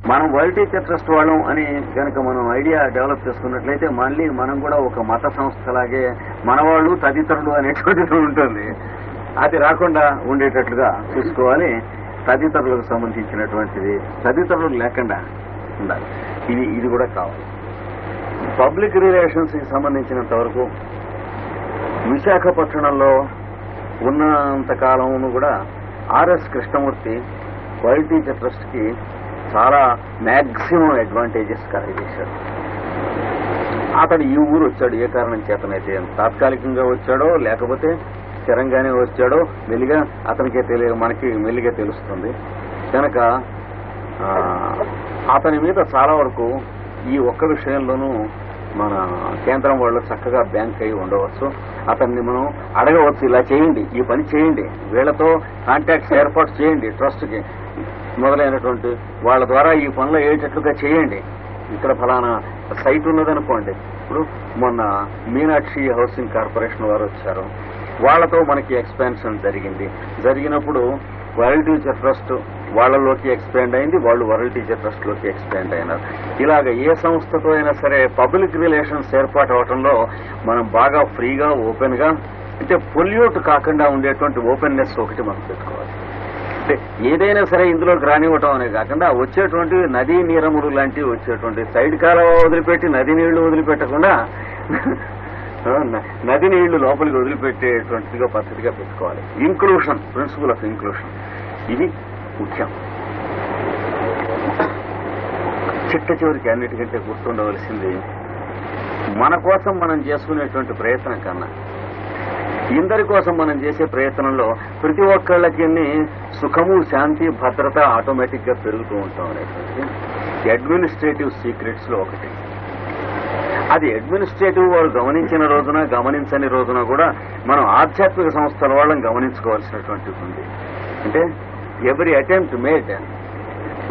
మనం world teacher trust వాళ్ళం అని కనుక మనం ఐడియా డెవలప్ చేసుకున్నట్లయితే మళ్ళీ మనం కూడా ఒక మత సంస్థలాగే మనవాళ్ళు తదితరులు అనేటువంటిది ఉంటుంది. అది రాకుండా ఉండేటట్లుగా చూసుకోవాలి. తదితరులకు సంబంధించినటువంటిది తదితరులు లేకుండా ఉండాలి. ఇది కూడా కావాలి. పబ్లిక్ రిలేషన్స్ కి సంబంధించినంత వరకు విశాఖపట్నంలో ఉన్నంతకాలం కూడా RS Krishnamurthy world teacher trust కి చాలా మ్యాక్సిమం అడ్వాంటేజెస్ కలిగేశాడు. అతడు ఈ ఊరు వచ్చాడు ఏ కారణం చేతనైతే, తాత్కాలికంగా వచ్చాడో లేకపోతే స్థిరంగానే వచ్చాడో మెల్లిగా అతనికే మనకి మెల్లిగా తెలుస్తుంది. కనుక అతని మీద చాలా వరకు ఈ ఒక్క విషయంలోనూ మన కేంద్రం వాళ్ళు చక్కగా బ్యాంక్ అయి ఉండవచ్చు. అతన్ని మనం అడగవచ్చు, ఇలా చేయండి, ఈ పని చేయండి, వీళ్లతో కాంటాక్ట్స్ ఏర్పాటు చేయండి, ట్రస్ట్కి మొదలైనటువంటి వాళ్ళ ద్వారా ఈ పనులు అయ్యేటట్లుగా చేయండి. ఇక్కడ ఫలానా సైట్ ఉన్నదనుకోండి, ఇప్పుడు మొన్న మీనాక్షి హౌసింగ్ కార్పొరేషన్ వారు వచ్చారు, వాళ్లతో మనకి ఎక్స్పాన్షన్ జరిగినప్పుడు వరల్డ్ టీచర్ ట్రస్ట్ వాళ్లలోకి ఎక్స్పాండ్ అయింది, వాళ్ళు వరల్డ్ టీచర్ ట్రస్ట్ లోకి ఎక్స్పాండ్ అయినారు. ఇలాగ ఏ సంస్థతో అయినా సరే పబ్లిక్ రిలేషన్స్ ఏర్పాటు అవటంలో మనం బాగా ఫ్రీగా ఓపెన్ గా, అంటే పొల్యూట్ కాకుండా ఉండేటువంటి ఓపెన్నెస్ ఒకటి మనం పెట్టుకోవాలి. అంటే ఏదైనా సరే ఇందులోకి రానివ్వటం అనే కాకుండా వచ్చేటువంటి నదీ నీరములు లాంటివి వచ్చేటువంటి సైడ్ కాలువ వదిలిపెట్టి నది నీళ్లు వదిలిపెట్టకుండా నది నీళ్లు లోపలికి వదిలిపెట్టేటువంటిదిగా పద్ధతిగా పెట్టుకోవాలి. ఇంక్లూషన్, ప్రిన్సిపల్ ఆఫ్ ఇంక్లూషన్, ఇది ముఖ్యం. చిట్ట చివరికి అన్నిటికంటే గుర్తుండవలసింది, మన కోసం మనం చేసుకునేటువంటి ప్రయత్నం కన్నా ఇందరి కోసం మనం చేసే ప్రయత్నంలో ప్రతి ఒక్కళ్ళకి సుఖము, శాంతి, భద్రత ఆటోమేటిక్ గా పెరుగుతూ ఉంటాం అనేటువంటి అడ్మినిస్ట్రేటివ్ సీక్రెట్స్ లో ఒకటి. అది అడ్మినిస్ట్రేటివ్ వాళ్ళు గమనించిన రోజున గమనించని రోజున కూడా మనం ఆధ్యాత్మిక సంస్థల వాళ్ళని గమనించుకోవాల్సినటువంటిది ఉంది. అంటే every attempt made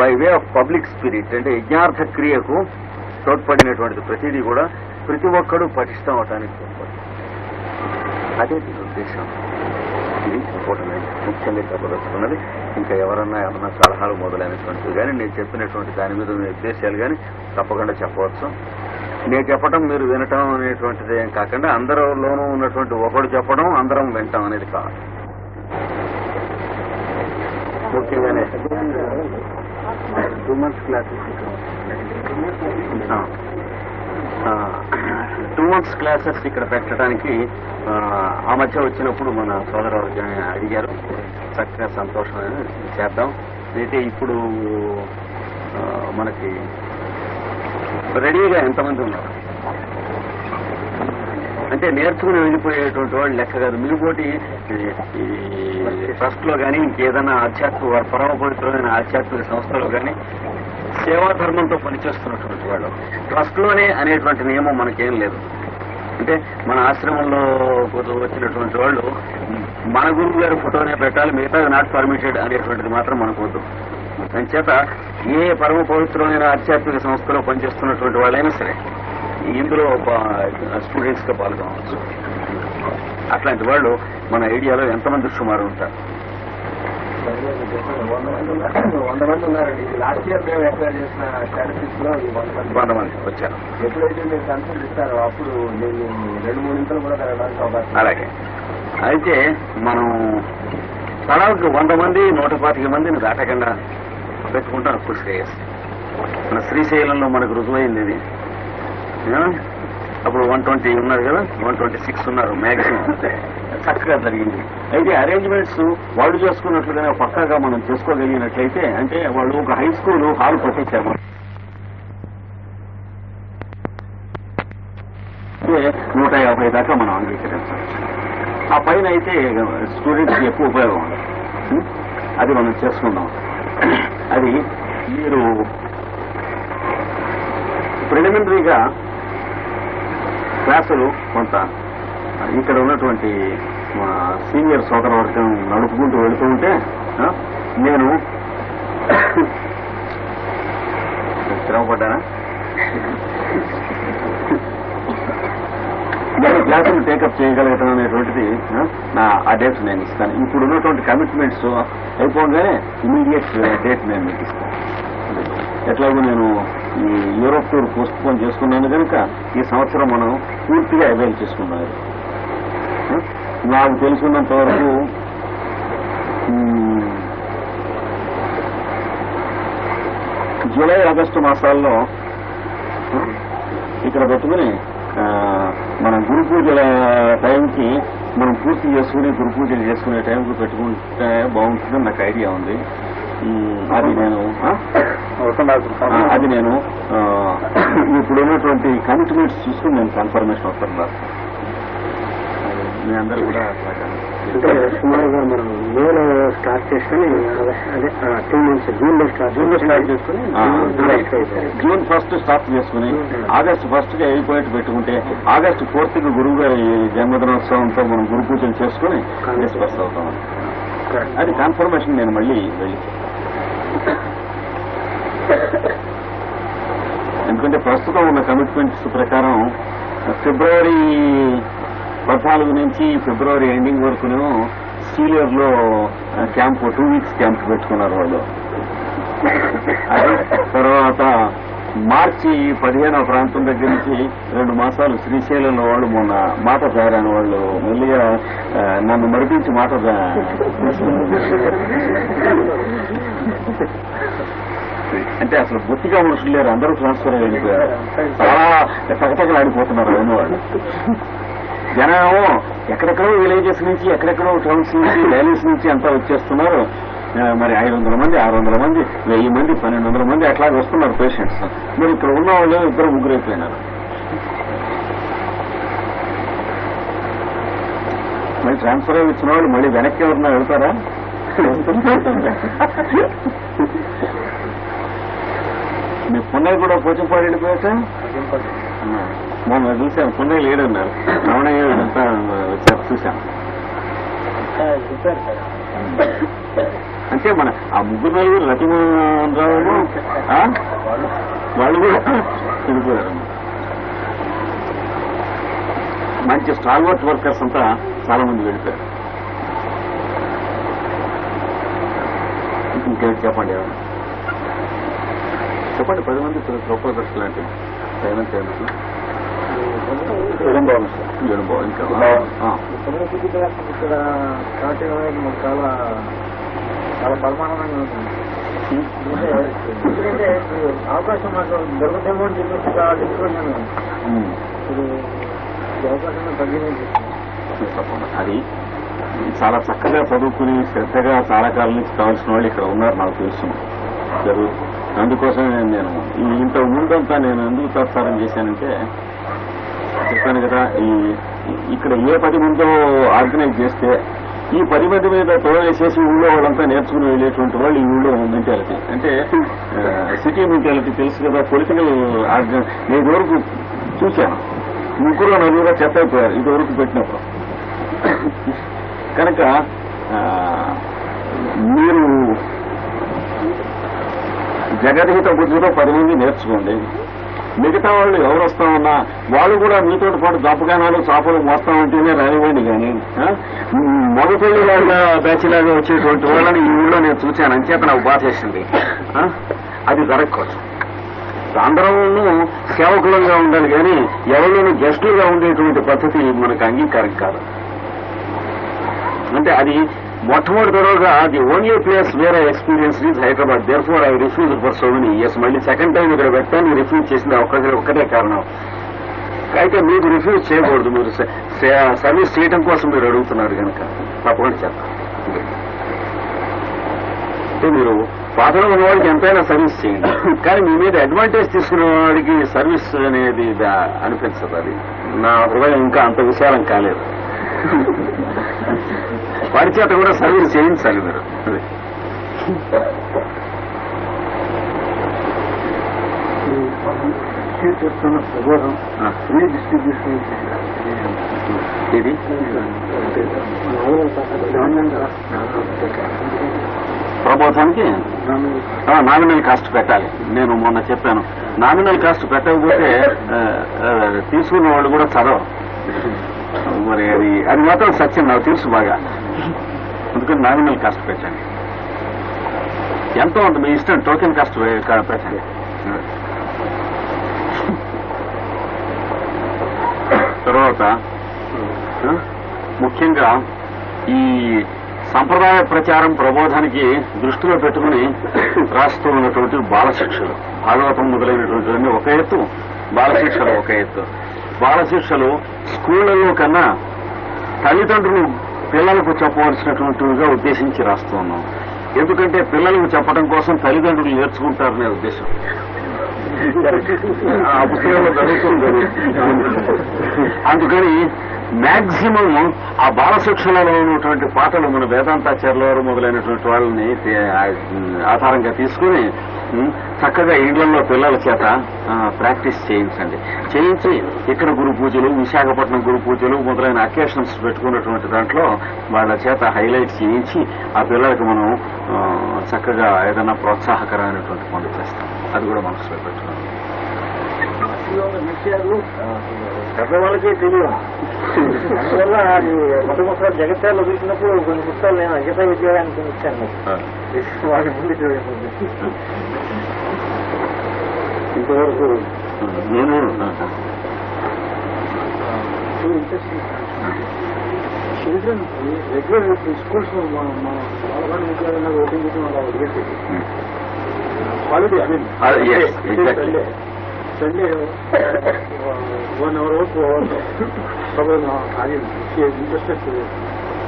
by way of public spirit, అంటే యజ్ఞార్థ క్రియకు తోడ్పడినటువంటిది ప్రతిదీ కూడా ప్రతి ఒక్కరూ పటిష్టం అవటానికి తోడ్పడుతుంది. అదే దీని ఉద్దేశం. ఇది ఇంపార్టెంట్, ముఖ్యంగా చెప్పదలుచుకున్నది. ఇంకా ఏమన్నా సలహాలు మొదలైనటువంటివి కానీ నేను చెప్పినటువంటి దాని మీద ఉన్న ఉద్దేశాలు కానీ తప్పకుండా చెప్పవచ్చు. నేను చెప్పడం మీరు వినటం అనేటువంటిది ఏం కాకుండా అందరిలోనూ ఉన్నటువంటి ఒకడు చెప్పడం అందరం వింటాం అనేది కాదు. ముఖ్యంగానే 2 months క్లాసెస్ 2 months క్లాసెస్ ఇక్కడ పెట్టడానికి ఆ మధ్య వచ్చినప్పుడు మన సోదరు అడిగారు. చక్కగా సంతోషమైన చేద్దాం. అయితే ఇప్పుడు మనకి రెడీగా ఎంతమంది ఉన్నారు అంటే నేర్చుకుని వెళ్ళిపోయేటువంటి వాళ్ళు లెక్క కాదు. మీపోటి ట్రస్ట్ లో కానీ ఇంకేదైనా ఆధ్యాత్మిక పరమపవిత్రమైన ఆధ్యాత్మిక సంస్థలో కానీ సేవాధర్మంతో పనిచేస్తున్నటువంటి వాళ్ళు ట్రస్ట్ లోనే అనేటువంటి నియమం మనకేం లేదు. అంటే మన ఆశ్రమంలో వచ్చినటువంటి వాళ్ళు మన గురువు గారి ఫోటోనే పెట్టాలి, మిగతా నాట్ పర్మిటెడ్ అనేటువంటిది మాత్రం మనకు వద్దు. దానిచేత ఏ పరమ పవిత్రమైన ఆధ్యాత్మిక సంస్థలో పనిచేస్తున్నటువంటి వాళ్ళైనా సరే ఇందులో స్టూడెంట్స్ గా పాల్గొనవచ్చు. అట్లాంటి వాళ్ళు మన ఐడియాలో ఎంతమంది సుమారు ఉంటారు? 100 మంది ఉన్నారండి. లాస్ట్ ఇయర్ మేము అప్లై చేసిన స్టాటిస్టిక్స్ లో 100 మంది వచ్చారు. ఎప్పుడైతే మీరు కన్సల్ట్ ఇస్తారో అప్పుడు నేను 2-3 ఇంతలు కూడా జరగడానికి అవకాశం. అలాగే అయితే మనం తలాకు 100 మంది 125 మందిని దాటకుండా పెట్టుకుంటాం. అప్పుడు శ్రేయస్. మన శ్రీశైలంలో మనకు రుజువైంది ఇది. అప్పుడు 120 ఉన్నారు కదా, 126 ఉన్నారు మ్యాక్సిమం. చక్కగా జరిగింది. అయితే అరేంజ్మెంట్స్ వాళ్ళు చేసుకున్నట్లుగానే పక్కాగా మనం చేసుకోగలిగినట్లయితే, అంటే వాళ్ళు ఒక హై స్కూల్ హాల్ పట్టించారు. 150 దాకా మనం అంగీకరించాలి. ఆ పైన అయితే స్టూడెంట్స్ కి ఎక్కువ ఉపయోగం ఉంది. అది మనం చేసుకుందాం. అది మీరు ప్రిలిమినరీగా క్లాసులు కొంత ఇక్కడ ఉన్నటువంటి సీనియర్ సోదరవర్గం నడుపుకుంటూ వెళుతూ ఉంటే నేను శ్రమపడ్డానా? నేను క్లాసులు టేకప్ చేయగలగటం అనేటువంటిది నా ఆ డేట్ నేను ఇస్తాను. ఇప్పుడు ఉన్నటువంటి కమిట్మెంట్స్ అయిపోగానే ఇమీడియట్ డేట్ నేను మీకు ఇస్తాను. ఎట్లాగో నేను ఈ యూరోప్ టూర్ పోస్ట్ పోన్ చేసుకున్నాను కనుక ఈ సంవత్సరం మనం పూర్తిగా అవైల్ చేసుకున్నాం. నాకు తెలుసుకున్నంత వరకు జూలై ఆగస్టు మాసాల్లో ఇక్కడ పెట్టుకుని మనం గురు పూజల టైంకి మనం పూర్తి చేసుకుని గురు పూజలు చేసుకునే టైంకి పెట్టుకుంటే బాగుంటుందని నాకు ఐడియా ఉంది. అది నేను ఇప్పుడు ఉన్నటువంటి కమిట్మెంట్స్ చూసుకుని నేను కన్ఫర్మేషన్ వస్తాను. మీ అందరూ కూడా అంటే సుమారుగా మనం మేలో స్టార్ట్ చేసుకుని అదే 2 months జూన్లో స్టార్ట్ చేసుకుని జూన్ 1 స్టార్ట్ చేసుకుని ఆగస్టు 1 అయిపోయేట్టు పెట్టుకుంటే ఆగస్టు 4 గురువు గారి జన్మదినోత్సవంతో మనం గురు పూజలు చేసుకుని డిస్పర్స్ అవుతాం. అది కన్ఫర్మేషన్ నేను మళ్ళీ వెళ్ళి, ఎందుకంటే ప్రస్తుతం ఉన్న కమిట్మెంట్స్ ప్రకారం ఫిబ్రవరి 14 నుంచి ఫిబ్రవరి ఎండింగ్ వరకునేమో సీలియర్లో క్యాంప్ 2 weeks క్యాంప్ పెట్టుకున్నారు వాళ్ళు. అది తర్వాత మార్చి 15 ప్రాంతం దగ్గర నుంచి 2 మాసాలు శ్రీశైలంలో వాళ్ళు మొన్న మాట జారాని వాళ్ళు మెల్లిగా నన్ను మరిపించి మాట అంటే అసలు బొత్తిగా మనుషులు లేరు, అందరూ ట్రాన్స్ఫర్ అయిపోయారు. చాలా తగతగలు ఆడిపోతున్నారు వాళ్ళు. జనం ఎక్కడెక్కడో విలేజెస్ నుంచి ఎక్కడెక్కడో టౌన్స్ నుంచి వ్యాలీస్ నుంచి అంతా వచ్చేస్తున్నారు. మరి 500 మంది 600 మంది 1000 మంది 1200 మంది అట్లాగే వస్తున్నారు పేషెంట్స్. మరి ఇక్కడ ఉన్న వాళ్ళు 2-3 అయిపోయినారు. మళ్ళీ ట్రాన్స్ఫర్ అయి వచ్చిన వాళ్ళు మళ్ళీ వెనక్కి ఎవరన్నా వెళ్తారా? మీ పున్నయ్య కూడా పోచంపాడు వెళ్ళిపోయాక మొన్న చూశాను, పున్నయ్య లేడన్నారు. రమణయ్య అంతా వచ్చారు, చూశాను. అంటే మన ఆ 3-4 లక్ష్మణరావు వాళ్ళు కూడా వెళ్ళిపోయారు. మంచి స్టాల్వర్ట్ వర్కర్స్ అంతా చాలా మంది వెళ్ళిపోయారు. ఇంకేంటి చెప్పండి, చెప్పండి. 10 మంది ప్రపోజర్స్ లాంటివి బాగుంది. ఇంకా చాలా చాలా పరిమాణంగా ఉంటుంది. ఎందుకంటే అవకాశం మాకు దొరకదేమో అని చెప్పేసి నేను అవకాశం తగ్గిందని చెప్పండి. అది చాలా చక్కగా చదువుకుని శ్రద్ధగా చాలా కాలం నుంచి కావాల్సిన వాళ్ళు ఇక్కడ ఉన్నారు, నాకు తెలుసు. అందుకోసం నేను ఇంతకు ముందంతా నేను ఎందుకు ప్రస్తారం చేశానంటే, చెప్పాను కదా, ఇక్కడ ఏ 10 మందో ఆర్గనైజ్ చేస్తే ఈ 10 మంది మీద తోడేసేసి ఊళ్ళో వాళ్ళంతా నేర్చుకుని వెళ్ళేటువంటి వాళ్ళు ఈ ఊళ్ళో మెంటాలిటీ. అంటే సిటీ మెంటాలిటీ తెలుసు కదా, పొలిటికల్ నేను ఇదివరకు చూశాను. 3-4 చెత్త అయిపోయారు ఇదివరకు పెట్టినప్పుడు. కనుక మీరు జగద్హిత బుద్ధిలో 10 మంది నేర్చుకోండి. మిగతా వాళ్ళు ఎవరు వస్తామన్నా వాళ్ళు కూడా మీతో పాటు దప్పగానాలు చాపలు మోస్తామంటేనే రానివ్వండి. కానీ మగపెళ్లి వాళ్ళ బ్యాచ్లాగా వచ్చేటువంటి వాళ్ళని ఈ ఊళ్ళో నేను చూశాను. అంచేత నాకు బాధ చేసింది. అది జరగకూడదు. అందరూ సేవకులంగా ఉండాలి కానీ ఎవరిలోనూ గెస్టులుగా ఉండేటువంటి పద్ధతి మనకు అంగీకారం కాదు. అంటే అది మొట్టమొదటిగా the only place where I experience is Hyderabad. Therefore I refuge for so many years. మళ్ళీ సెకండ్ టైం ఇక్కడ పెట్టాను, రిఫ్యూజ్ చేసింది ఒక్కటే కారణం. అయితే మీకు రిఫ్యూజ్ చేయకూడదు. మీరు సర్వీస్ చేయడం కోసం మీరు అడుగుతున్నారు కనుక తప్పకుండా చెప్తాను. అంటే మీరు పాత్రలో ఉన్నవాడికి ఎంతైనా సర్వీస్ చేయండి, కానీ మీ మీద అడ్వాంటేజ్ తీసుకునే వాడికి సర్వీస్ అనేది అనిపించదు. అది నా హృదయం ఇంకా అంత విశాలం కాలేదు. వారి చేత కూడా సర్వీస్ చేయించాలి మీరు. ఇది ప్రబోధానికి నామినల్ కాస్ట్ పెట్టాలి. నేను మొన్న చెప్పాను, నామినల్ కాస్ట్ పెట్టకపోతే తీసుకున్న వాళ్ళు కూడా చదవరు. మరి అది మాత్రం సత్యం, నాకు తెలుసు బాగా. అందుకని నామినల్ కాస్ట్ పెట్టండి. ఎంతో ఉంది మీ ఇష్టం టోకెన్ కాస్ట్ పెట్టండి. తర్వాత ముఖ్యంగా ఈ సంప్రదాయ ప్రచారం ప్రబోధానికి దృష్టిలో పెట్టుకుని రాస్తూ ఉన్నటువంటి బాలశిక్షలు, భాగవతం మొదలైనటువంటి ఒక ఎత్తు, బాలశిక్షలు ఒక ఎత్తు. బాలశిక్షలు స్కూళ్లలో కన్నా తల్లిదండ్రులు పిల్లలకు చెప్పవలసినటువంటివిగా ఉద్దేశించి రాస్తూ ఉన్నాం. ఎందుకంటే పిల్లలకు చెప్పడం కోసం తల్లిదండ్రులు నేర్చుకుంటారనే ఉద్దేశం ఆ పుస్తకంలో జరుగుతుంది. అందుకని మ్యాక్సిమం ఆ బాలశిక్షలలో ఉన్నటువంటి పాటలు మన వేదాంతాచార్యుల వారు మొదలైనటువంటి వాళ్ళని ఆధారంగా తీసుకుని చక్కగా ఇండ్లలో పిల్లల చేత ప్రాక్టీస్ చేయించండి. చేయించి ఇక్కడ గురు పూజలు, విశాఖపట్నం గురు పూజలు మొదలైన అకేషన్స్ పెట్టుకున్నటువంటి దాంట్లో వాళ్ళ చేత హైలైట్ చేయించి ఆ పిల్లలకి మనం చక్కగా ఏదైనా ప్రోత్సాహకరమైనటువంటి పనులు చేస్తాం. అది కూడా మనసులో పెట్టుకున్నాం. విషయాలు పెద్దవాళ్ళకే తెలియదు. అందువల్ల మొట్టమొదటి జగత్యాల్లో చూసినప్పుడు కొన్ని పుస్తకాలు నేను అజత విద్యాలయానికి ఇచ్చాను. వాళ్ళ ముందు ఇంతవరకు నేను చిల్డ్రన్ రెగ్యులర్ స్కూల్స్ బాలబాల విద్యాలయంలో ఓపెన్ చేసిన వాళ్ళ వదిలేసేది holiday. I mean Sunday 1 hour వరకు అది ఇంట్రెస్టెడ్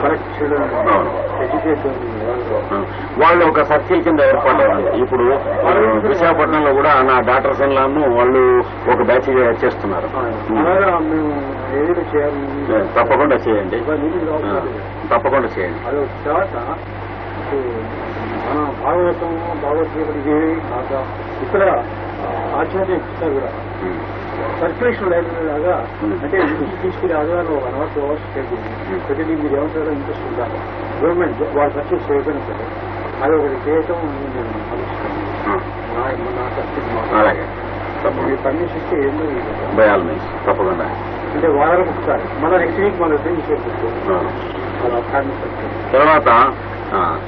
కరెక్ట్ చిల్డ్రన్ ఎడ్యుకేట్ వాళ్ళు ఒక సర్కిల్ కింద ఏర్పడ్డారు. ఇప్పుడు విశాఖపట్నంలో కూడా నా డాక్టర్ సన్లాను వాళ్ళు ఒక బ్యాచ్ చేస్తున్నారు. అలాగా మేము ఏదైనా చేయాలి. తప్పకుండా చేయండి, తప్పకుండా చేయండి. అది తర్వాత మన భాగవతం భగవద్గీత ఇవి కాక ఇతర ఆధ్యాత్మిక పుస్తకాలు కూడా సర్క్యులేషన్ లైబ్రరీ లాగా అంటే తీసుకుని ఆధారాలు 1 hour 2 hours చేస్తుంది. ప్రతిదీ మీరు ఏమంటారో ఇంట్రెస్ట్ ఉండాలి. గవర్నమెంట్ వాళ్ళు సర్క్యూట్ చేయకపోయినా సరే అది ఒకటి చేయటం నేను ఆలోచిస్తాను. పర్మిషన్ ఇస్తే ఏందో తప్పకుండా అంటే వారానికి ఒకసారి మన నెక్స్ట్ వీక్ మన చేసేది. తర్వాత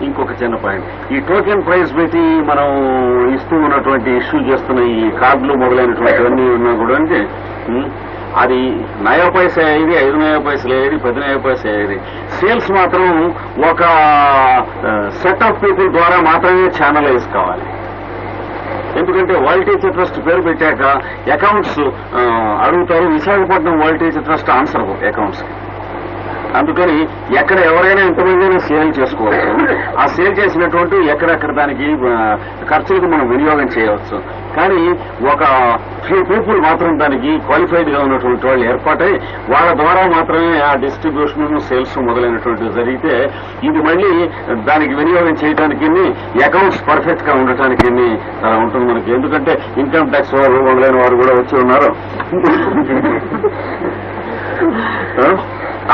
ఇంకొక చిన్న పాయింట్, ఈ టోకెన్ ప్రైజ్ పెట్టి మనం ఇస్తూ ఉన్నటువంటి ఇష్యూ చేస్తున్న ఈ కార్డులు మొదలైనటువంటివన్నీ ఉన్నా కూడా అంటే అది 9 పైసా అయ్యేది, 5 పైసలు అయ్యేది, 10 పైసా అయ్యేది. సేల్స్ మాత్రం ఒక సెట్ ఆఫ్ పీపుల్ ద్వారా మాత్రమే ఛానలైజ్ కావాలి. ఎందుకంటే వరల్డ్ టీచర్ ట్రస్ట్ పేరు పెట్టాక అకౌంట్స్ అడుగుతారు. Visakhapatnam world teacher trust answer accounts. అందుకని ఎక్కడ ఎవరైనా ఎంతమంది సేల్ చేసుకోవచ్చు. ఆ సేల్ చేసినటువంటి ఎక్కడెక్కడ దానికి ఖర్చులకు మనం వినియోగం చేయవచ్చు. కానీ ఒక ఫ్యూ పీపుల్ మాత్రం దానికి క్వాలిఫైడ్ గా ఉన్నటువంటి వాళ్ళు ఏర్పాటై వాళ్ళ ద్వారా మాత్రమే ఆ డిస్ట్రిబ్యూషన్, సేల్స్ మొదలైనటువంటివి జరిగితే ఇది మళ్ళీ దానికి వినియోగం చేయడానికి అకౌంట్స్ పర్ఫెక్ట్ గా ఉండటానికి అలా ఉంటుంది మనకి. ఎందుకంటే ఇన్కమ్ ట్యాక్స్ వారు మొదలైన వారు కూడా వచ్చి ఉన్నారు.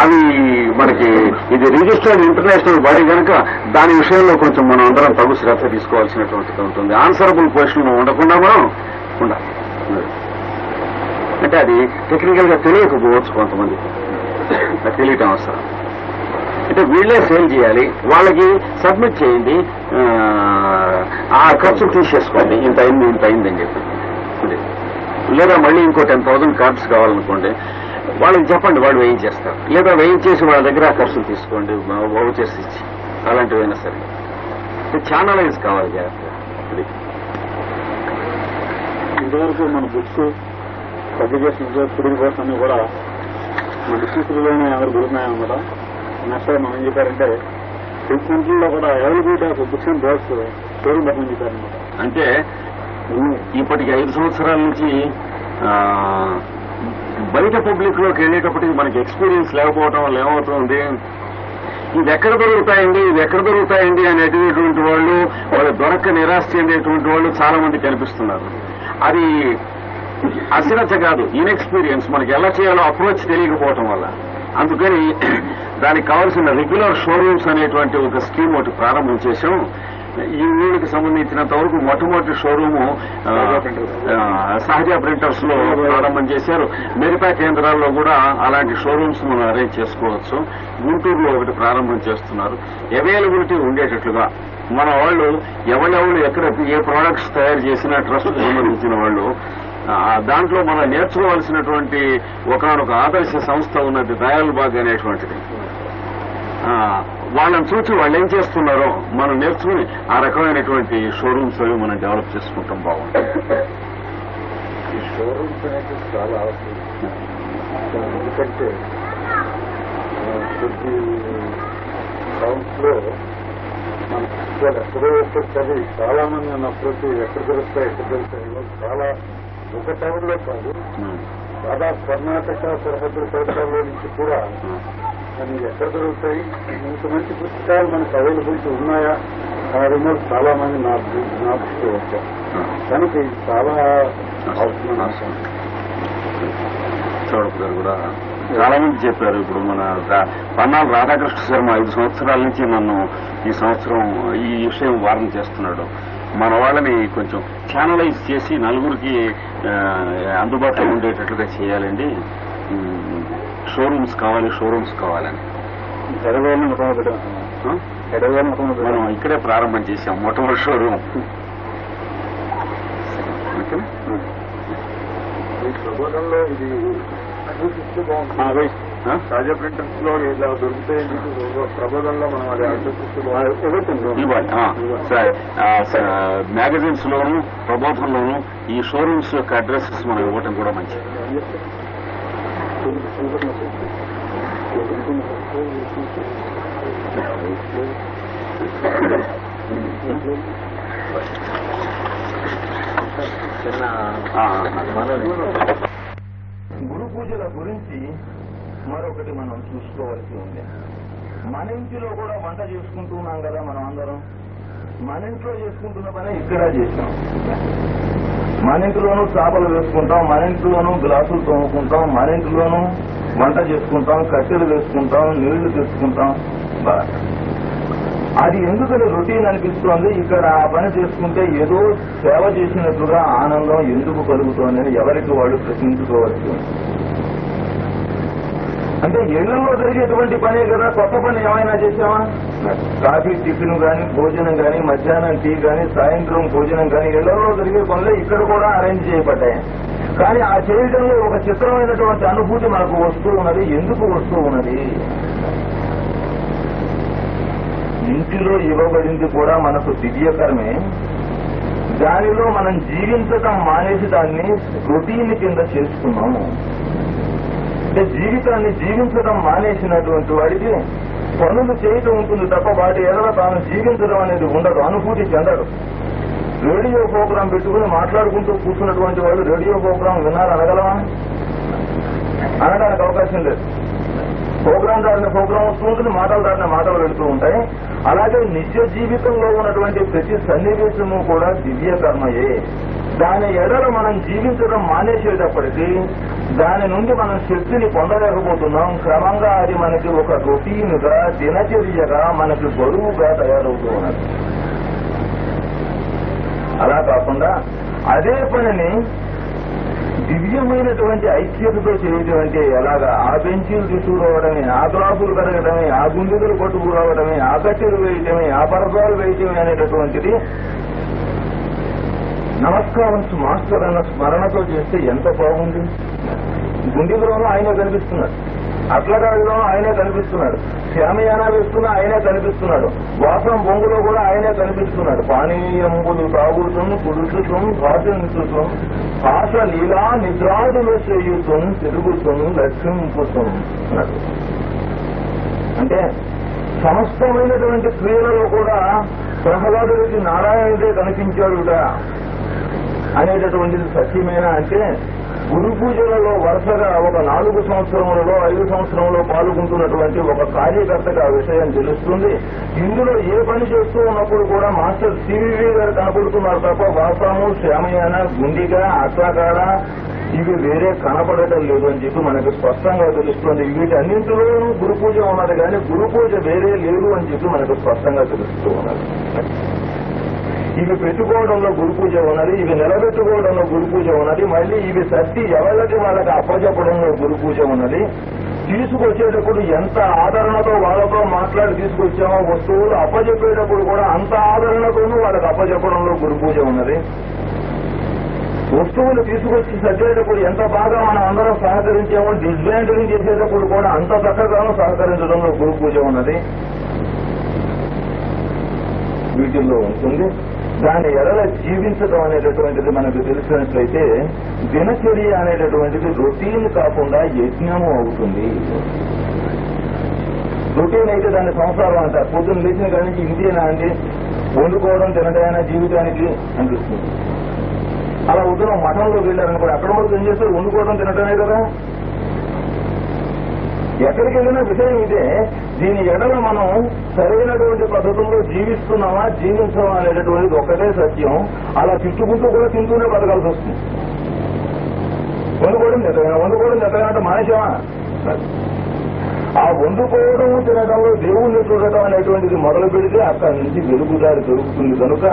అవి మనకి ఇది రిజిస్టర్డ్ ఇంటర్నేషనల్ బాడీ కనుక దాని విషయంలో కొంచెం మనం అందరం తగు శ్రద్ధ తీసుకోవాల్సినటువంటిది ఉంటుంది. ఆన్సరబుల్ క్వశ్చన్ ఉండకుండా మనం ఉండాలి. అంటే అది టెక్నికల్ గా తెలియకపోవచ్చు కొంతమంది, తెలియటం అవసరం. అంటే వీళ్లే సేల్ చేయాలి, వాళ్ళకి సబ్మిట్ చేయండి, ఆ ఖర్చు తీసేసుకోండి, ఇంత అయింది అని చెప్పి. లేదా మళ్ళీ ఇంకో 10,000 కార్డ్స్ కావాలనుకోండి, వాళ్ళకి చెప్పండి, వాళ్ళు వేయించేస్తారు. లేదా వేయించేసి వాళ్ళ దగ్గర ఆ ఖర్చులు తీసుకోండి, వౌచర్స్ ఇచ్చి, అలాంటివైనా సరే. ఛానలైజ్ కావాలి జాగ్రత్తగా. ఇంతవరకు మన బుక్స్ పబ్లికేషన్ పురుగు కోసం కూడా మన డిస్ట్రిక్ట్లోనే ఎవరు దొరుకుతున్నాయన్నమాట. నెక్స్ట్ మనం ఏం చెప్పారంటే ప్రింట్లో కూడా availability of books and boards showroom బట్టని చెప్పారనమాట. అంటే ఇప్పటికి 5 సంవత్సరాల నుంచి బయట పబ్లిక్ లోకి వెళ్ళేటప్పటికి మనకి ఎక్స్పీరియన్స్ లేకపోవడం వల్ల ఏమవుతుంది, ఇది ఎక్కడ దొరుకుతాయండి అనేటువంటి వాళ్ళు దొరక్క నిరాశ చెందేటువంటి వాళ్ళు చాలా మంది కనిపిస్తున్నారు. అది అశ్రద్ధ కాదు, ఇన్ఎక్స్పీరియన్స్. మనకి ఎలా చేయాలో అప్రోచ్ తెలియకపోవటం వల్ల. అందుకని దానికి కావాల్సిన రెగ్యులర్ షోరూమ్స్ అనేటువంటి ఒక స్కీమ్ ఒకటి ప్రారంభం చేశాం. ఈ ఊరికి సంబంధించినంత వరకు మొట్టమొదటి షోరూము సహజ ప్రింటర్స్ లో ప్రారంభం చేశారు. మిగతా కేంద్రాల్లో కూడా అలాంటి షోరూమ్స్ మనం అరేంజ్ చేసుకోవచ్చు. గుంటూరులో ఒకటి ప్రారంభం చేస్తున్నారు. అవైలబిలిటీ ఉండేటట్లుగా మన వాళ్ళు ఎవరెవరు ఎక్కడ ఏ ప్రోడక్ట్స్ తయారు చేసినా ట్రస్ట్ సంబంధించిన వాళ్ళు దాంట్లో మనం నేర్చుకోవాల్సినటువంటి ఒకనొక ఆదర్శ సంస్థ ఉన్నది దయాల్ బాగ్ అనేటువంటిది. వాళ్ళని చూసి వాళ్ళు ఏం చేస్తున్నారో మనం నేర్చుకుని ఆ రకమైనటువంటి షోరూమ్స్ అవి మనం డెవలప్ చేసుకుంటాం. బాగుంటుంది. ఈ షోరూమ్స్ అనేది చాలా అవసరం. ఎందుకంటే కొద్ది టౌన్స్ లో మన పుస్తకాలు ఎక్కడో ఒక్కసారి చాలా మంది అన్నప్పుడు ఎక్కడ దొరుకుతాయి చాలా ఒక టౌన్ లో కాదు, దాదాపు కర్ణాటక సరిహద్దుల ప్రాంతాల్లో నుంచి కూడా అది ఎక్కడ దొరుకుతాయి. ఇంత మంచి పుస్తకాలు మనకు అవైలబిలిటీ ఉన్నాయా అనేది చాలా మంది నా దృష్టి వచ్చారు. కనుక ఇది చాలా అవసరం. చౌడపు గారు కూడా చాలా మంది చెప్పారు. ఇప్పుడు మన పన్నాల రాధాకృష్ణ శర్మ 5 సంవత్సరాల నుంచి నన్ను ఈ సంవత్సరం ఈ విషయం వార్న్ చేస్తున్నాడు. మన వాళ్ళని కొంచెం ఛానలైజ్ చేసి నలుగురికి అందుబాటులో ఉండేటట్లుగా చేయాలండి. షోరూమ్స్ కావాలని మనం ఇక్కడే ప్రారంభం చేశాం మొట్టమొదటి షోరూమ్. ప్రబోధంలో ఇది తాజా ప్రింటర్స్ లో ఇలా దొరుకుతాయని ప్రబోధంలో మనం అది మ్యాగజైన్స్ లోను ప్రబోధంలోను ఈ షోరూమ్స్ యొక్క అడ్రసెస్ మనం ఇవ్వటం కూడా మంచిది. గురు పూజల గురించి మరొకటి మనం చూసుకోవాల్సి ఉంది. మన ఇంటిలో కూడా వంట చేసుకుంటున్నాం కదా మనం అందరం. మన ఇంట్లో చేసుకుంటున్న పని ఇక్కడ చేస్తాం. మన ఇంట్లోనూ చేపలు వేసుకుంటాం, మన ఇంట్లోనూ గ్లాసులు తోముకుంటాం, మన ఇంట్లోనూ వంట చేసుకుంటాం, కట్టెలు వేసుకుంటాం, నీళ్లు తెచ్చుకుంటాం. అది ఎందుకని రొటీన్ అనిపిస్తోంది. ఇక్కడ ఆ పని చేసుకుంటే ఏదో సేవ చేసినట్టుగా ఆనందం ఎందుకు కలుగుతోందని ఎవరికి వాళ్ళు ప్రశ్నించుకోవచ్చు. అంటే ఇళ్లలో జరిగేటువంటి పనే కదా, కొత్త పని ఏమైనా చేశామా? కాఫీ టిఫిన్ కానీ, భోజనం కానీ, మధ్యాహ్నం టీ కానీ, సాయంత్రం భోజనం కానీ ఇళ్లలో జరిగే పనులే ఇక్కడ కూడా అరేంజ్ చేయబడ్డాయి. కానీ ఆ చేయడంలో ఒక చిత్రమైనటువంటి అనుభూతి మనకు వస్తూ ఉన్నది. ఎందుకు వస్తూ ఉన్నది? ఇంటిలో ఇవ్వబడింది కూడా మనకు దివ్యకరమే. దానిలో మనం జీవించటం మానేసి దాన్ని రొటీన్ కింద చేసుకున్నాము. అంటే జీవితాన్ని జీవించడం మానేసినటువంటి వాడికి పనులు చేయటం ఉంటుంది తప్ప వాటి ఎడల తాను జీవించడం అనేది ఉండదు, అనుభూతి చెందడు. రేడియో ప్రోగ్రాం పెట్టుకుని మాట్లాడుకుంటూ కూర్చున్నటువంటి వాళ్ళు రేడియో ప్రోగ్రాం విన్నారు అనగలమా? అనడానికి అవకాశం లేదు. ప్రోగ్రాం దారిన ప్రోగ్రాం వస్తూ ఉంటుంది, మాటలు దారిన మాటలు వెళుతూ ఉంటాయి. అలాగే నిత్య జీవితంలో ఉన్నటువంటి ప్రతి సన్నివేశము కూడా దివ్య కర్మయే. దాని ఎడల మనం జీవించడం మానేసేటప్పటికీ దాని నుండి మనం శక్తిని పొందలేకపోతున్నాం. క్రమంగా అది మనకి ఒక రొటీన్గా, దినచర్యగా, మనకి బరువుగా తయారవుతూ ఉన్నది. అలా కాకుండా అదే పనిని దివ్యమైనటువంటి ఐక్యతతో చేయటం అంటే ఎలాగా? ఆ బెంచీలు తీసుకురావడమే, ఆ గ్లాసులు కడగడమే, ఆ గుండెలు పట్టుకురావడమే, ఆ కట్టెలు వేయటమే, ఆ పరదాలు వేయటమే అనేటటువంటిది నమస్కారం మాస్టర్ అన్న స్మరణతో చేస్తే ఎంత బాగుంది. గుండెలోనూ ఆయనే కనిపిస్తున్నాడు, అట్లగాడిలోనూ ఆయనే కనిపిస్తున్నాడు, శ్యామయానా వేస్తున్నా ఆయనే కనిపిస్తున్నాడు, వాసం బొంగులో కూడా ఆయనే కనిపిస్తున్నాడు. పానీయంబులు తాగుతుం పురుషుతం భాషించుతం భాష లీలా నిద్రాదులు చేయుతం తిరుగుతం లక్ష్మింపుతం అన్నాడు. అంటే సమస్తమైనటువంటి క్రియలలో కూడా ప్రహ్లాదుడికి నారాయణుడే కనిపించాడుగా అనేటటువంటిది సత్యమేనా అంటే గురు పూజలలో వరుసగా ఒక 4 సంవత్సరములలో 5 సంవత్సరంలో పాల్గొంటున్నటువంటి ఒక కార్యకర్తగా ఆ విషయం తెలుస్తుంది. ఇందులో ఏ పని చేస్తూ ఉన్నప్పుడు కూడా మాస్టర్ సివివి గారు కనపడుతున్నారు తప్ప వాసాము, శ్యామయాన, గుండిగా, అట్లాకాడ ఇవి వేరే కనపడటం లేదు అని చెప్పి మనకు స్పష్టంగా తెలుస్తుంది. వీటన్నింటిలోనూ గురు పూజ ఉన్నది కానీ గురు పూజ వేరే లేదు అని చెప్పి మనకు స్పష్టంగా తెలుస్తూ ఉన్నది. ఇవి పెట్టుకోవడంలో గురు పూజ ఉన్నది, ఇవి నిలబెట్టుకోవడంలో గురు పూజ ఉన్నది, మళ్ళీ ఇవి సర్ది ఎవరికి వాళ్ళకి అప్పచెప్పడంలో గురు పూజ ఉన్నది. తీసుకొచ్చేటప్పుడు ఎంత ఆదరణతో వాళ్ళతో మాట్లాడి తీసుకొచ్చామో వస్తువులు అప్పచెప్పేటప్పుడు కూడా అంత ఆదరణతోనూ వాళ్ళకి అప్పచెప్పడంలో గురు పూజ ఉన్నది. వస్తువులు తీసుకొచ్చి సర్దేటప్పుడు ఎంత బాగా మనం అందరం సహకరించామో డిస్మాంటిలింగ్ చేసేటప్పుడు కూడా అంత చక్కగానూ సహకరించడంలో గురు పూజ ఉన్నది. వీటిల్లో ఉంటుంది. దాని ఎడల జీవించడం అనేటటువంటిది మనకు తెలిసినట్లయితే దినచర్య అనేటటువంటిది రొటీన్ కాకుండా యజ్ఞము అవుతుంది. రొటీన్ అయితే దాన్ని సంసారం అంటారు. పొద్దున్న లేచిన కాడి నుంచి ఇంతేనా అండి, వండుకోవడం తినడైనా జీవితానికి అనిపిస్తుంది. అలా ఉదయం మఠంలో వెళ్ళారనుకోండి, అక్కడ వరకు ఏం చేస్తారు, వండుకోవడం తినడమే కదా. ఎక్కడికి వెళ్ళినా విషయం ఇదే. దీని ఎడల మనం సరైనటువంటి పద్ధతుల్లో జీవిస్తున్నామా జీవించమా అనేటటువంటిది ఒక్కటే సత్యం. అలా తిట్టుకుంటూ కూడా తింటూనే బతకాల్సి వస్తుంది. వండుకోవడం తినడం మానేశామా? ఆ వండుకోవడం తినడంలో దేవుణ్ణి చూడటం అనేటువంటిది మొదలు పెడితే అక్కడి నుంచి వెలుగుదారి దొరుకుతుంది. కనుక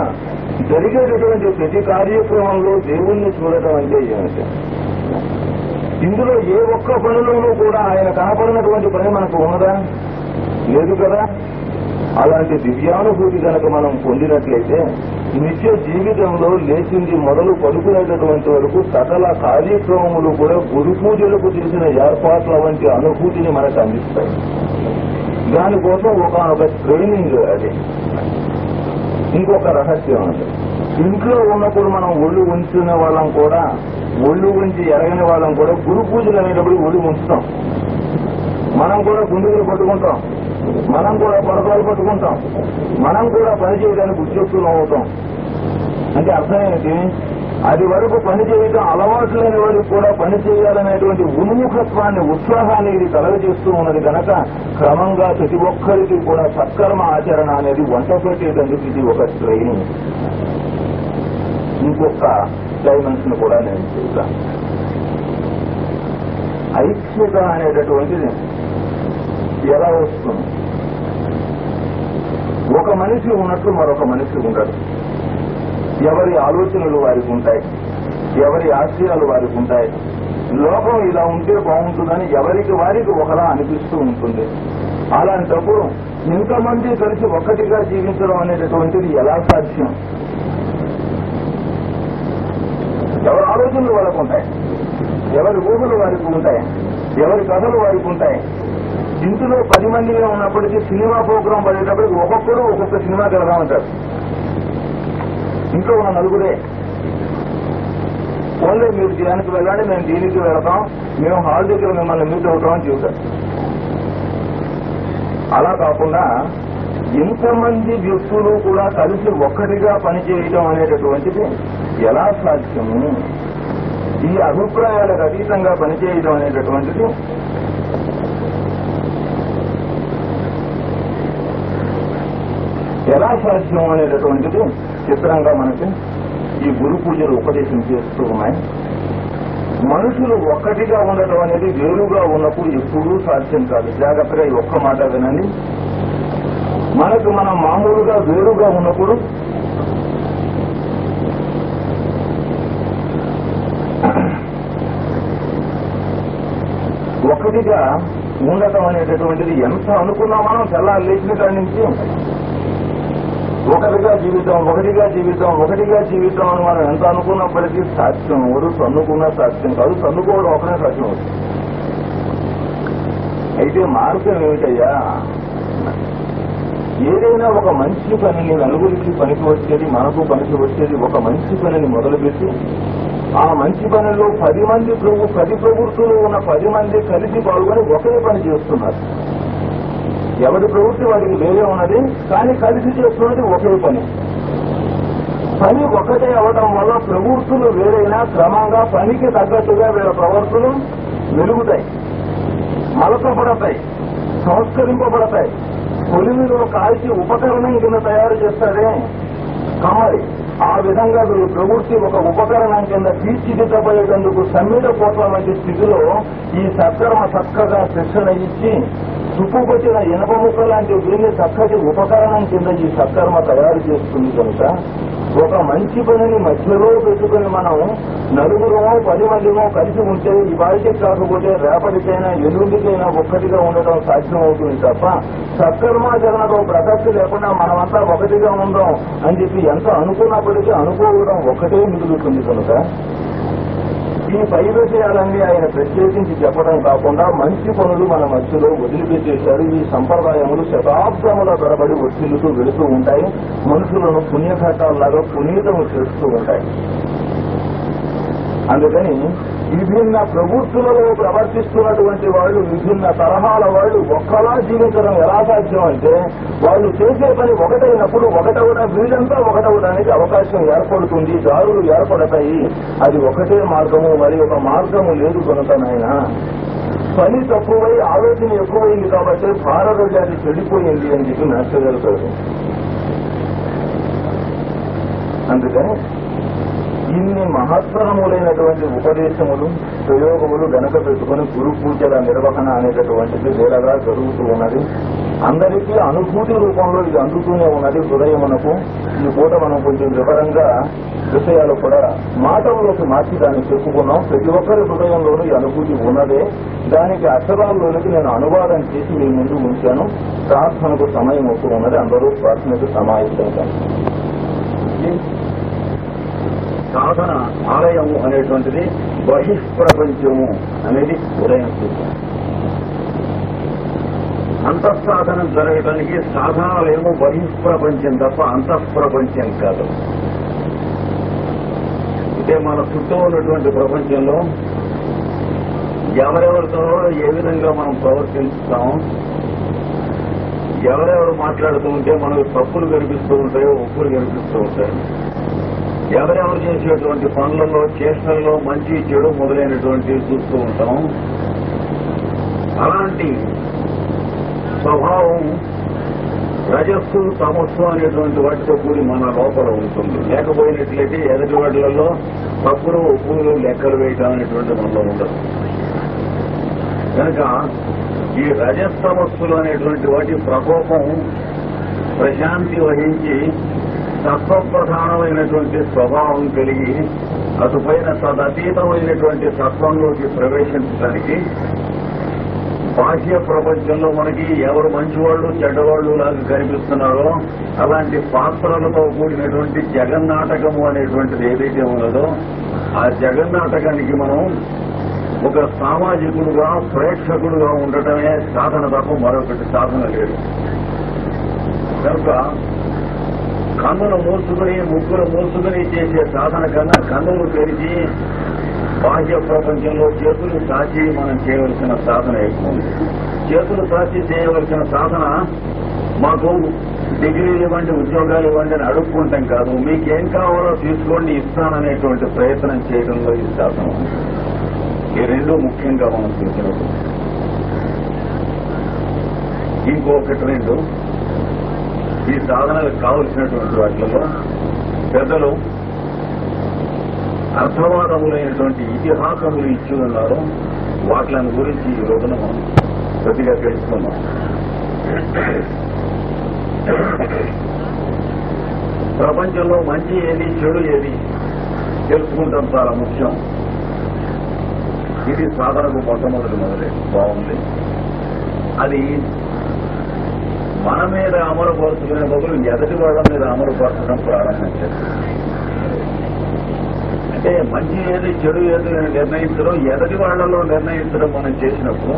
జరిగేటటువంటి ప్రతి కార్యక్రమంలో దేవుణ్ణి చూడటం అంటే ఏమిటి? ఇందులో ఏ ఒక్క పనిలోనూ కూడా ఆయన కనపడినటువంటి పని మనకు ఉన్నదా? లేదు కదా. అలాంటి దివ్యానుభూతి కనుక మనం పొందినట్లయితే నిత్య జీవితంలో లేచింది మొదలు పడుకునేటటువంటి వరకు సకల కార్యక్రమములు కూడా గురు పూజలకు చేసిన ఏర్పాట్ల వంటి అనుభూతిని మనకు అందిస్తాయి. దానికోసం ఒకనొక ట్రైనింగ్ అది. ఇంకొక రహస్యం అంటే ఇంట్లో ఉన్నప్పుడు మనం ఒళ్ళు ఉంచిన వాళ్ళం కూడా, ఒళ్ళు ఉంచి ఎరగని వాళ్ళం కూడా గురు పూజలు అనేటప్పుడు ఒళ్ళు ఉంచుతాం. మనం కూడా గుండెలు పట్టుకుంటాం, మనం కూడా పడకలు పట్టుకుంటాం, మనం కూడా పని చేయడానికి ఉద్యోగులు అవుతాం. అంటే అర్థం ఏంటి? అది వరకు పని చేయడం అలవాటు లేని వారికి కూడా పని చేయాలనేటువంటి ఉన్ముఖత్వాన్ని, ఉత్సాహాన్ని ఇది కలగజేస్తూ ఉన్నది. కనుక క్రమంగా ప్రతి ఒక్కరికి కూడా సత్కర్మ ఆచరణ అనేది వంట పెట్టేటందుకు ఇది ఒక ట్రైనింగ్. ఇంకొక డైమెన్షన్ కూడా నేను చూద్దాను. ఐక్యత అనేటటువంటిది ఎలా వస్తుంది? ఒక మనిషి ఉన్నట్లు మరొక మనిషి ఉండడు. ఎవరి ఆలోచనలు వారికి ఉంటాయి, ఎవరి ఆశయాలు వారికి ఉంటాయి. లోకం ఇలా ఉంటే బాగుంటుందని ఎవరికి వారికి ఒకలా అనిపిస్తూ ఉంటుంది. అలాంటప్పుడు ఇంతమంది కలిసి ఒక్కటిగా జీవించడం అనేటటువంటిది ఎలా సాధ్యం? ఎవరి ఆలోచనలు వాళ్ళకు ఉంటాయి, ఎవరి ఊహలు వారికి ఉంటాయి, ఎవరి కథలు వారికి ఉంటాయి. ఇందులో 10 మందిగా ఉన్నప్పటికీ సినిమా ప్రోగ్రాం పడేటప్పటికి ఒక్కొక్కరు ఒక్కొక్క సినిమాకి వెళ్దామంటారు. ఇంట్లో ఉన్న నలుగురే, ఓన్లీ మీరు దీనికి వెళ్ళండి, మేము దీనికి వెళతాం, మేము హాల్ దగ్గర మిమ్మల్ని మీట్ అవుతామని చెబుతారు. అలా కాకుండా ఇంతమంది వ్యక్తులు కూడా కలిసి ఒక్కటిగా పనిచేయడం అనేటటువంటిది ఎలా సాధ్యము? ఈ అభిప్రాయాలకు అతీతంగా పనిచేయడం అనేటటువంటిది ఎలా సాధ్యం అనేటటువంటిది చిత్రంగా మనకి ఈ గురు పూజలు ఉపదేశం చేస్తూ ఉన్నాయి. మనుషులు ఒక్కటిగా ఉండటం అనేది వేరుగా ఉన్నప్పుడు ఎప్పుడూ సాధ్యం కాదు. జాగ్రత్తగా ఈ ఒక్క మాట వినండి. మనకు మనం మామూలుగా వేరుగా ఉన్నప్పుడు ఒకటిగా ఉండటం అనేటటువంటిది ఎంత అనుకున్నా మనం తెల్లారు లేచిన కాడి నుంచి ఒకటిగా జీవితం అని మనం ఎంత అనుకున్నప్పటికీ సాధ్యం అవ్వదు. తన్నుకున్నా సాధ్యం కాదు, తన్నుకోవడం ఒకనే సాధ్యం అవుతుంది. అయితే మార్గం ఏమిటయ్యా? ఏదైనా ఒక మంచి పనిని, నలుగురికి పనికి వచ్చేది, మనకు పనికి వచ్చేది ఒక మంచి పనిని మొదలుపెట్టి ఆ మంచి పనిలో 10 మంది 10 ప్రవృత్తులు ఉన్న 10 మంది కలిసి పాల్గొని ఒకే పని చేస్తున్నారు. ఎవరి ప్రవృత్తి వారికి వేరే ఉన్నది, కానీ కలిసి చేస్తున్నది ఒకే పని. పని ఒకటే అవడం వల్ల ప్రవృత్తులు వేరైనా క్రమంగా పనికి తగ్గట్టుగా వీళ్ళ ప్రవర్తనలు వెలుగుతాయి, మలసపడతాయి, సంస్కరింపబడతాయి. పొలిమిలో కాల్చి ఉపకరణం కింద తయారు చేస్తారే కమ్మరి, ఆ విధంగా వీళ్ళు ప్రవృత్తి ఒక ఉపకరణం కింద తీర్చిదిద్దబోయేందుకు సమ్మిడ కోట్ల వంటి స్థితిలో ఈ సత్కర్మ చక్కగా శిక్షణ ఇచ్చి తుప్పుకొచ్చిన ఇనప ముక్క లాంటి వీరిని చక్కటి ఉపకరణం కింద ఈ సత్కర్మ తయారు చేస్తుంది. కనుక ఒక మంచి పనిని మధ్యలో పెట్టుకుని మనం నలుగురమో 10 మందిమో కలిసి ఉంటే ఈ బాధ్యత కాకపోతే రేపటికైనా ఎల్లుండికైనా ఒక్కటిగా ఉండటం సాధ్యం అవుతుంది తప్ప సత్కర్మాచరణలో ప్రసక్తి లేకుండా మనమంతా ఒకటిగా ఉందాం అని చెప్పి ఎంత అనుకున్నప్పటికీ అనుకోవడం ఒకటే మిగులుతుంది కనుక ఈ పై విషయాలన్నీ ఆయన ప్రత్యేకించి చెప్పడం కాకుండా మంచి పనులు మన మధ్యలో వదిలిపెట్టేశారు. ఈ సంప్రదాయములు శతాబ్దముల తరబడి ఒత్తిళ్లుతూ వెళుతూ ఉంటాయి. మనుషులను పుణ్యఘట్టాల్లాగా పునీతము చేస్తూ ఉంటాయి. అందుకని విభిన్న ప్రవృత్తులలో ప్రవర్తిస్తున్నటువంటి వాళ్ళు, విభిన్న తరహాల వాళ్ళు ఒక్కలా జీవించడం ఎలా సాధ్యం అంటే వాళ్ళు చేసే పని ఒకటైనప్పుడు వీళ్ళంతా ఒకటవడానికి అవకాశం ఏర్పడుతుంది, దారులు ఏర్పడతాయి. అది ఒకటే మార్గము, మరి ఒక మార్గము లేదు కనుకనైనా పని తక్కువై ఆలోచన ఎక్కువైంది కాబట్టి భారత జాతి చెడిపోయింది అని చెప్పి నచ్చగలుగుతారు. అందుకని ఇన్ని మహత్తరములైనటువంటి ఉపదేశములు ప్రయోగములు వెనక పెట్టుకుని గురు పూజల నిర్వహణ అనేటటువంటిది వేలగా జరుగుతూ ఉన్నది. అందరికీ అనుభూతి రూపంలో ఇది అందుతూనే ఉన్నది హృదయమునకు. ఈ పూట మనం కొంచెం వివరంగా విషయాలు కూడా మాటల్లోకి మార్చి దాన్ని చెప్పుకున్నాం. ప్రతి ఒక్కరి హృదయంలోనూ ఈ అనుభూతి ఉన్నదే. దానికి అక్షరాల్లోనికి నేను అనువాదం చేసి మీ ముందు ఉంచాను. ప్రార్థనకు సమయం వస్తూ ఉన్నది. అందరూ ప్రార్థనకు సమాయత్తం. సాధన ఆలయము అనేటువంటిది బహిష్ప్రపంచము అనేది ఉదయం సూత్రం. అంతఃసాధనం జరగడానికి సాధనాలేమో బహిష్ప్రపంచం తప్ప అంతఃప్రపంచం కాదు. అంటే మన చుట్టూ ఉన్నటువంటి ప్రపంచంలో ఎవరెవరితో ఏ విధంగా మనం ప్రవర్తిస్తాం, ఎవరెవరు మాట్లాడుతూ ఉంటే మనకు తప్పులు కనిపిస్తూ ఉంటాయో ఒప్పులు కనిపిస్తూ ఉంటాయి, ఎవరెవరు చేసేటువంటి పనులలో చేష్టల్లో మంచి చెడు మొదలైనటువంటి చూస్తూ ఉంటాం. అలాంటి స్వభావం రజస్సు తమస్సు అనేటువంటి వాటితో కూడి మన లోపల ఉంటుంది. లేకపోయినట్లయితే ఎదుటి వాటిలలో తప్పులు ఒప్పులు లెక్కలు వేయటం అనేటువంటి మనలో ఉండదు. కనుక ఈ రజస్తమస్సులు అనేటువంటి వాటి ప్రకోపం ప్రశాంతి వహించి తత్వప్రధానమైనటువంటి స్వభావం కలిగి అటుపైన తదతీతమైనటువంటి తత్వంలోకి ప్రవేశించడానికి బాహ్య ప్రపంచంలో మనకి ఎవరు మంచివాళ్లు చెడ్డవాళ్లు లాగా కనిపిస్తున్నారో అలాంటి పాత్రలతో కూడినటువంటి జగన్నాటకము అనేటువంటిది ఏదైతే ఉన్నదో ఆ జగన్నాటకానికి మనం ఒక సామాజికుడుగా ప్రేక్షకుడుగా ఉండటమే సాధన తప్ప మరొకటి సాధన లేదు. కనుక కన్నులు మూసుకుని ముగ్గురు మూసుకుని చేసే సాధన కన్నా కన్నులు తెరిచి బాహ్య ప్రపంచంలో చేతులు సాచి మనం చేయవలసిన సాధన ఎక్కువ. చేతులు సాచి చేయవలసిన సాధన మాకు డిగ్రీలు ఇవ్వండి, ఉద్యోగాలు ఇవ్వండి అని అడుక్కుంటాం కాదు. మీకేం కావాలో తీసుకోండి ఇస్తాననేటువంటి ప్రయత్నం చేయడంలో ఈ సాధన. ఈ రెండు ముఖ్యంగా మనం చూసినప్పుడు ఇంకొకటి రెండు ఈ సాధనలకు కావలసినటువంటి వాటిలో పెద్దలు అర్థవాదములైనటువంటి ఇతిహాసములు ఇచ్చి ఉన్నారు. వాటిని గురించి ఈ రోజున మనం కొద్దిగా తెలుసుకున్నాం. ప్రపంచంలో మంచి ఏది చెడు ఏది తెలుసుకుంటాం చాలా ముఖ్యం. ఇది సాధనకు మొట్టమొదటి బాగుంది. అది మన మీద అమలుపరుచుకునే బదులు ఎదటి వాళ్ళ మీద అమలుపరచడం ప్రారంభించారు. అంటే మంచి ఏది చెడు ఏది నిర్ణయించడం ఎదటి వాళ్లలో నిర్ణయించడం మనం చేసినప్పుడు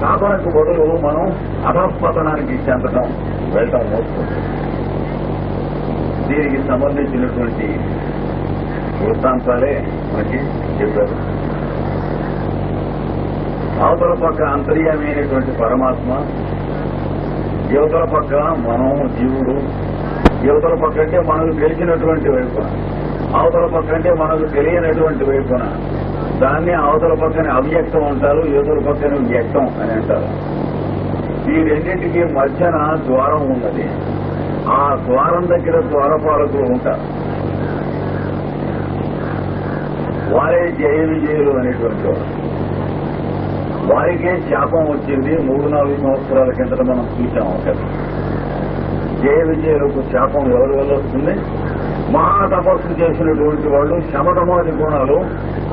సాధనకు బదులు మనం అధఃపతనానికి చెందడం వెళ్ళటం వస్తుంది. దీనికి సంబంధించినటువంటి వృత్తాంతాలే మనకి చెప్పారు. అవతల పక్క అంతర్యామైనటువంటి పరమాత్మ, యువతల పక్క మనం జీవుడు. యువతల పక్క అంటే మనకు తెలిసినటువంటి వైపున, అవతల పక్క అంటే మనకు తెలియనటువంటి వైపున. దాన్ని అవతల పక్కనే అవ్యక్తం అంటారు, యువతల పక్కనే వ్యక్తం అని అంటారు. ఈ రెండింటికి మధ్యన ద్వారం ఉన్నది. ఆ ద్వారం దగ్గర ద్వారపాలకులు ఉంటారు. వారే జయ విజయులు అనేటువంటి వారు. వారికే శాపం వచ్చింది 3-4 సంవత్సరాల కిందట మనం చూసాము కదా. జయ విజయులకు శాపం ఎవరి వల్ల వస్తుంది? మహాతపస్సు చేసినటువంటి వాళ్ళు, శమతమాది గుణాలు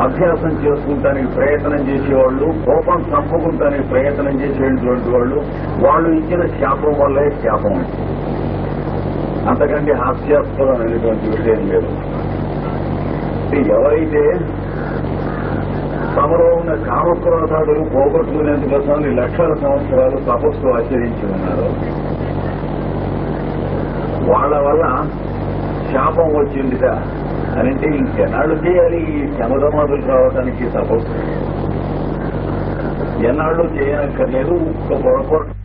అభ్యాసం చేసుకుంటానికి ప్రయత్నం చేసేవాళ్ళు, కోపం చంపుకుంటానికి ప్రయత్నం చేసేటువంటి వాళ్ళు ఇచ్చిన శాపం వల్లే శాపం. అంతకంటే హాస్యాస్పదమైనటువంటి విషయం లేదు. ఎవరైతే తమలో ఉన్న కామక్రోధాదులు పోగొట్టుకునేందుకోసం లక్షల సంవత్సరాలు తపస్సు ఆచరించి ఉన్నారు, వాళ్ళ వల్ల శాపం వచ్చిందిట అని అంటే ఇంకెన్నాళ్ళు చేయాలి ఈ శమధమాదులు రావడానికి తపస్సు? ఎన్నాళ్ళు చేయనక్కర్లేదు. ఒక్క పొరపాటు